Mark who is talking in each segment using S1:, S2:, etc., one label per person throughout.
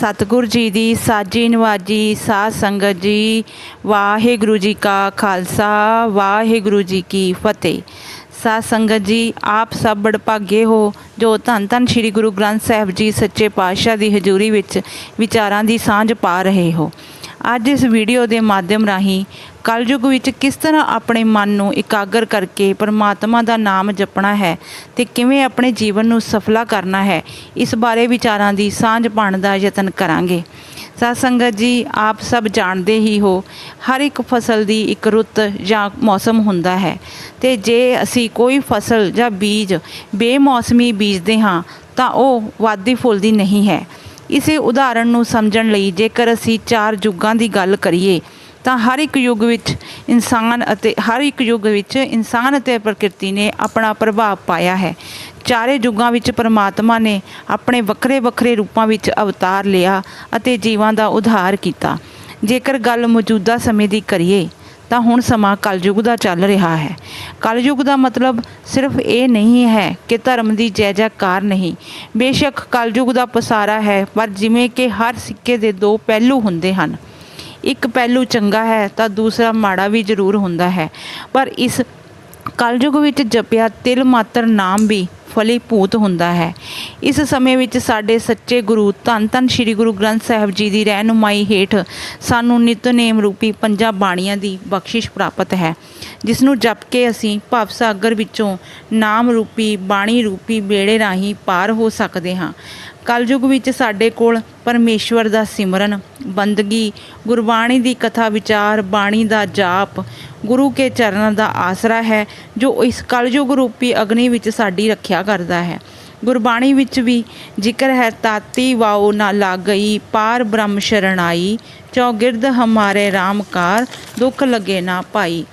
S1: सतगुरु जी दी साजी नवाजी साध संगत जी। वाहिगुरु जी का खालसा वाहिगुरु जी की फतेह। साध संगत जी, आप सब बड़भागे हो जो धन धन श्री गुरु ग्रंथ साहिब जी सच्चे पातशाह की हजूरी विच विचारां दी सांझ पा रहे हो। अज इस वीडियो के माध्यम राही कलयुग विच किस तरह अपने मन नूं इकागर करके परमात्मा का नाम जपना है ते किवें अपने जीवन नूं सफला करना है, इस बारे विचारां दी सांझ पाउण दा यतन करांगे। साध संगत जी, आप सब जानते ही हो, हर एक फसल की एक रुत या मौसम हुंदा है ते जे असी कोई फसल या बीज बेमौसमी बीजते हाँ तो वह वादी फुलदी नहीं है। इसे उदाहरण नूं समझण लई जेकर असी 4 युगां की गल करिए तो हर एक युग विच इंसान अते प्रकृति ने अपना प्रभाव पाया है। चारे युगां विच परमात्मा ने अपने वक्रे वक्रे रूपां विच अवतार लिया अते जीवां दा उद्धार किया। जेकर गल मौजूदा समय की करिए तो हुण समा कलयुग का चल रहा है। कलयुग का मतलब सिर्फ ये नहीं है कि धर्म की जय जयकार नहीं, बेशक कलयुग का पसारा है, पर जिमें कि हर सिक्के के 2 पहलू होंदे हन। एक पहलू चंगा है तो दूसरा माड़ा भी जरूर होंदा है, पर इस कलयुग विच जपिया तिल मात्र नाम भी फलीभूत होंदा है। इस समय विच साडे सच्चे गुरु धन धन श्री गुरु ग्रंथ साहिब जी की रहनुमाई हेठ सानू नितनेम रूपी 5 बाणियां की बख्शिश प्राप्त है, जिसनों जप के असी भवसागर विचों नाम रूपी बाणी रूपी बेड़े राही पार हो सकते हाँ। कलयुग विच साडे कोल परमेश्वर दा सिमरन बंदगी गुरबाणी दी कथा विचार बाणी दा जाप गुरु के चरणों का आसरा है, जो इस कलयुग रूपी अग्नि विच साडी रखिया करता है। गुरबाणी विच भी जिक्र है, ताती वाओ ना लाग गई पार ब्रह्म शरण आई, चौगिरद हमारे रामकार दुख लगे ना पाई।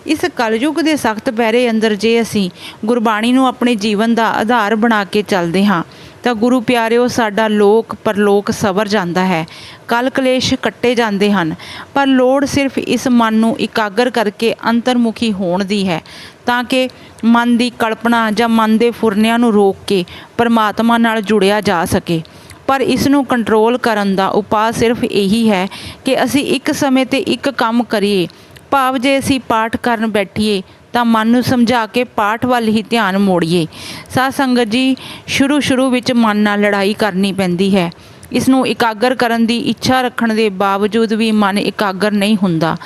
S1: इस कलयुग के सख्त पैरे अंदर जे असी गुरबाणी नूं अपने जीवन का आधार बना के चलते हाँ तो गुरु प्यारिओ साडा लोक परलोक सवर जाता है। कल कलेश कट्टे जाते हैं, पर लोड़ सिर्फ इस मन नूं इकागर करके अंतर्मुखी होण दी है, ताकि मन की कल्पना या मन के फुरनिਆਂ नूं रोक के परमात्मा नाल जुड़िया जा सके। पर इसनूं कंट्रोल करन दा उपाय सिर्फ यही है कि असी एक समय ते एक काम करिए। भाव जे असी पाठ करन बैठीए तो मन नूं समझा के पाठ वाल ही ध्यान मोड़िए। साध संगत जी, शुरू विच मन नाल लड़ाई करनी पैंदी है। इसनूं इकागर करन दी इच्छा रखण दे बावजूद भी मन इकागर नहीं हुंदा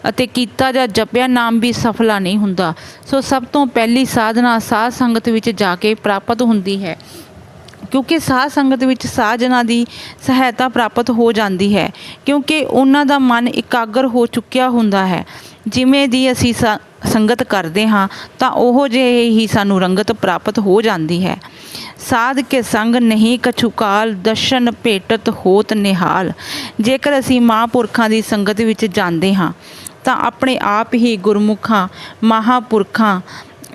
S1: अते कीता जां जपिया नाम भी सफला नहीं हुंदा। सो सब तो पहली साधना साध संगत विच जाके प्राप्त हुंदी है, क्योंकि साध संगत विच साधना की सहायता प्राप्त हो जाती है, क्योंकि उन्हां दा मन इकागर हो चुकिया हुंदा है। जिमें दी असी संगत करते हाँ तो ओहो जिहे ही सानू रंगत प्राप्त हो जाती है। साध के संग नहीं कछुकाल दर्शन भेटत होत निहाल। जेकर असी महापुरखों की संगत विच जाते हाँ तो अपने आप ही गुरमुखां महापुरखों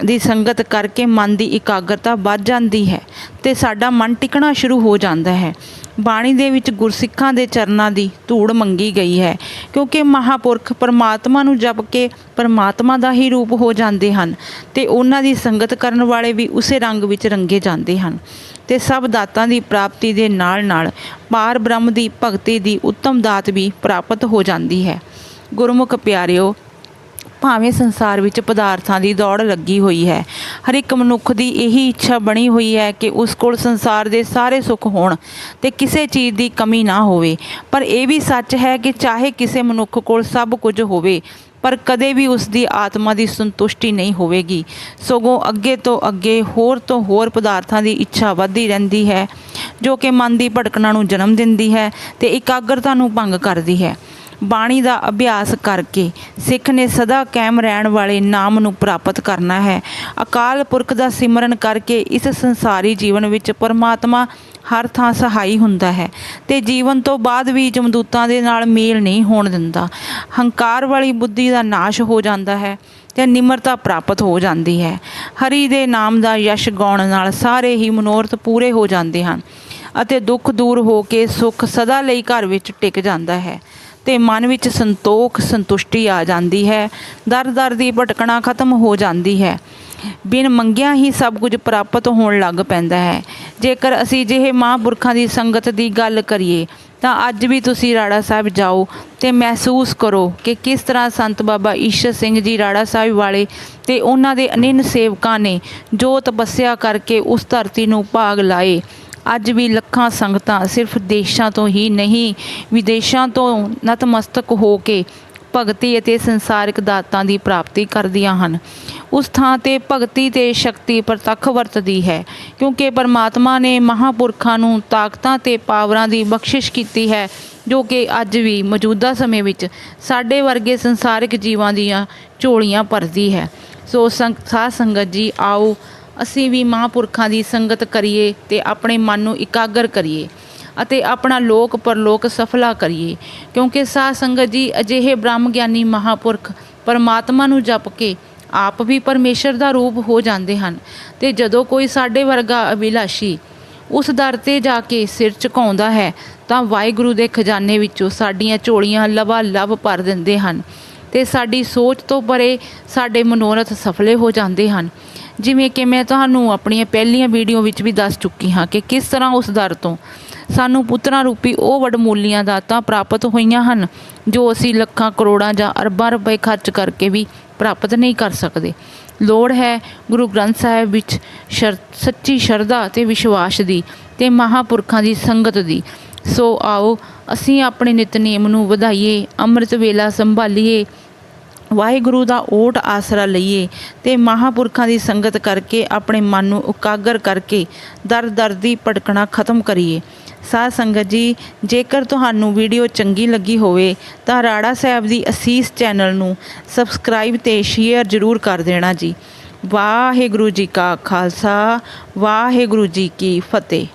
S1: ਦੀ संगत करके मन की इकाग्रता बढ़ जाती है तो साडा मन टिकना शुरू हो जाता है। बाणी दे विच गुरसिखां दे चरनां दी धूड़ मंगी गई है, क्योंकि महापुरख परमात्मा नूं जप के परमात्मा दा ही रूप हो जाते हैं ते उन्हां दी संगत करन वाले भी उसे रंग विच रंगे जाते हैं ते सब दातां दी प्राप्ति दे नाल नाल पार ब्रह्म दी भगती दी उत्तम दात भी प्राप्त हो जाती है। गुरमुख प्यारिओ, भावें संसार विच पदार्थां की दौड़ लगी हुई है, हर एक मनुख की यही इच्छा बनी हुई है कि उस कोल संसार के सारे सुख होण ते किसी चीज़ की कमी ना होवे। पर यह भी सच है कि चाहे किसी मनुख कोल सब कुछ होवे, पर कदे भी उसकी आत्मा की संतुष्टि नहीं होवेगी, सगों अगे तो अगे होर तो होर पदार्थां की इच्छा वधदी रहिंदी है, जो कि मन की भटकना नूं जन्म दिंदी है ते इकाग्रता नूं भंग करदी है। बाणी का अभ्यास करके सिख ने सदा कायम रहन वाले नाम नूं प्राप्त करना है। अकाल पुरख का सिमरन करके इस संसारी जीवन विच परमात्मा हर थां सहाई हुंदा है ते जीवन तो बाद भी जमदूतां दे नाल मेल नहीं होण दिंदा। हंकार वाली बुद्धि का नाश हो जाता है ते निमरता प्राप्त हो जाती है। हरि दे नाम का यश गाउण नाल सारे ही मनोरथ पूरे हो जाते हैं अते दुख दूर हो के सुख सदा लई घर विच टिक जाता है ते मन विच संतोख संतुष्टि आ जाती है। दर दर की भटकना खत्म हो जाती है। ਬਿਨ ਮੰਗਿਆ ਹੀ ਸਭ ਕੁਝ ਪ੍ਰਾਪਤ ਹੋਣ ਲੱਗ ਪੈਂਦਾ ਹੈ। ਜੇਕਰ ਅਸੀਂ ਜਿਹੇ ਮਹਾਂਪੁਰਖਾਂ ਦੀ ਸੰਗਤ ਦੀ ਗੱਲ ਕਰੀਏ ਤਾਂ ਅੱਜ ਵੀ ਤੁਸੀਂ ਰਾੜਾ ਸਾਹਿਬ ਜਾਓ ਅਤੇ ਮਹਿਸੂਸ ਕਰੋ ਕਿ ਕਿਸ ਤਰ੍ਹਾਂ ਸੰਤ ਬਾਬਾ ਈਸ਼ਰ ਸਿੰਘ ਜੀ ਰਾੜਾ ਸਾਹਿਬ ਵਾਲੇ ਅਤੇ ਉਹਨਾਂ ਦੇ ਅਨਿੰਨ ਸੇਵਕਾਂ ਨੇ ਜੋ ਤਪੱਸਿਆ ਕਰਕੇ ਉਸ ਧਰਤੀ ਨੂੰ ਭਾਗ ਲਾਏ। ਅੱਜ ਵੀ ਲੱਖਾਂ ਸੰਗਤਾਂ ਸਿਰਫ ਦੇਸ਼ਾਂ ਤੋਂ ਹੀ ਨਹੀਂ ਵਿਦੇਸ਼ਾਂ ਤੋਂ ਨਤਮਸਤਕ ਹੋ ਕੇ ਭਗਤੀ ਅਤੇ ਸੰਸਾਰਿਕ ਦਾਤਾਂ ਦੀ ਪ੍ਰਾਪਤੀ ਕਰਦੀਆਂ ਹਨ। ਉਸ ਥਾਂ 'ਤੇ ਭਗਤੀ ਅਤੇ ਸ਼ਕਤੀ ਪ੍ਰਤੱਖ ਵਰਤਦੀ ਹੈ, ਕਿਉਂਕਿ ਪਰਮਾਤਮਾ ਨੇ ਮਹਾਂਪੁਰਖਾਂ ਨੂੰ ਤਾਕਤਾਂ ਅਤੇ ਪਾਵਰਾਂ ਦੀ ਬਖਸ਼ਿਸ਼ ਕੀਤੀ ਹੈ, ਜੋ ਕਿ ਅੱਜ ਵੀ ਮੌਜੂਦਾ ਸਮੇਂ ਵਿੱਚ ਸਾਡੇ ਵਰਗੇ ਸੰਸਾਰਿਕ ਜੀਵਾਂ ਦੀਆਂ ਝੋਲੀਆਂ ਭਰਦੀ ਹੈ। ਸੋ ਸਾਧ ਸੰਗਤ ਜੀ, ਆਓ ਅਸੀਂ ਵੀ ਮਹਾਂਪੁਰਖਾਂ ਦੀ ਸੰਗਤ ਕਰੀਏ ਅਤੇ ਆਪਣੇ ਮਨ ਨੂੰ ਇਕਾਗਰ ਕਰੀਏ ਅਤੇ ਆਪਣਾ ਲੋਕ ਪਰਲੋਕ ਸਫਲਾ ਕਰੀਏ, ਕਿਉਂਕਿ ਸਾਧ ਸੰਗਤ ਜੀ ਅਜਿਹੇ ਬ੍ਰਹਮ ਗਿਆਨੀ ਮਹਾਂਪੁਰਖ ਪਰਮਾਤਮਾ ਨੂੰ ਜਪ ਕੇ ਆਪ ਵੀ ਪਰਮੇਸ਼ਰ ਦਾ ਰੂਪ ਹੋ ਜਾਂਦੇ ਹਨ। ਅਤੇ ਜਦੋਂ ਕੋਈ ਸਾਡੇ ਵਰਗਾ ਅਭਿਲਾਸ਼ੀ ਉਸ ਦਰ 'ਤੇ ਜਾ ਕੇ ਸਿਰ ਝੁਕਾਉਂਦਾ ਹੈ ਤਾਂ ਵਾਹਿਗੁਰੂ ਦੇ ਖਜ਼ਾਨੇ ਵਿੱਚੋਂ ਸਾਡੀਆਂ ਝੋਲੀਆਂ ਲਵਾ ਲਵ ਭਰ ਦਿੰਦੇ ਹਨ ਅਤੇ ਸਾਡੀ ਸੋਚ ਤੋਂ ਪਰੇ ਸਾਡੇ ਮਨੋਰਥ ਸਫਲੇ ਹੋ ਜਾਂਦੇ ਹਨ। ਜਿਵੇਂ ਕਿ ਮੈਂ ਤੁਹਾਨੂੰ ਆਪਣੀਆਂ ਪਹਿਲੀਆਂ ਵੀਡੀਓ ਵਿੱਚ ਵੀ ਦੱਸ ਚੁੱਕੀ ਹਾਂ ਕਿ ਕਿਸ ਤਰ੍ਹਾਂ ਉਸ ਦਰ ਤੋਂ ਸਾਨੂੰ ਪੁੱਤਰਾਂ ਰੂਪੀ ਉਹ ਵਡਮੁੱਲੀਆਂ ਦਾਤਾਂ ਪ੍ਰਾਪਤ ਹੋਈਆਂ ਹਨ ਜੋ ਅਸੀਂ ਲੱਖਾਂ ਕਰੋੜਾਂ ਜਾਂ ਅਰਬਾਂ ਰੁਪਏ ਖਰਚ ਕਰਕੇ ਵੀ ਪ੍ਰਾਪਤ ਨਹੀਂ ਕਰ ਸਕਦੇ। ਲੋੜ ਹੈ ਗੁਰੂ ਗ੍ਰੰਥ ਸਾਹਿਬ ਵਿੱਚ ਸੱਚੀ ਸ਼ਰਧਾ ਅਤੇ ਵਿਸ਼ਵਾਸ ਦੀ ਅਤੇ ਮਹਾਂਪੁਰਖਾਂ ਦੀ ਸੰਗਤ ਦੀ। ਸੋ ਆਓ ਅਸੀਂ ਆਪਣੇ ਨਿਤਨੇਮ ਨੂੰ ਵਧਾਈਏ, ਅੰਮ੍ਰਿਤ ਵੇਲਾ ਸੰਭਾਲੀਏ, ਵਾਹਿਗੁਰੂ ਦਾ ਓਟ ਆਸਰਾ ਲਈਏ ਅਤੇ ਮਹਾਂਪੁਰਖਾਂ ਦੀ ਸੰਗਤ ਕਰਕੇ ਆਪਣੇ ਮਨ ਨੂੰ ਇਕਾਗਰ ਕਰਕੇ ਦਰ ਦਰ ਦੀ ਭਟਕਣਾ ਖਤਮ ਕਰੀਏ। ਸਾਧ ਸੰਗਤ ਜੀ, ਜੇਕਰ ਤੁਹਾਨੂੰ ਵੀਡੀਓ ਚੰਗੀ ਲੱਗੀ ਹੋਵੇ ਤਾਂ ਰਾੜਾ ਸਾਹਿਬ ਦੀ ਅਸੀਸ ਚੈਨਲ ਨੂੰ ਸਬਸਕ੍ਰਾਈਬ ਅਤੇ ਸ਼ੇਅਰ ਜ਼ਰੂਰ ਕਰ ਦੇਣਾ ਜੀ। ਵਾਹਿਗੁਰੂ ਜੀ ਕਾ ਖਾਲਸਾ, ਵਾਹਿਗੁਰੂ ਜੀ ਕੀ ਫਤਿਹ।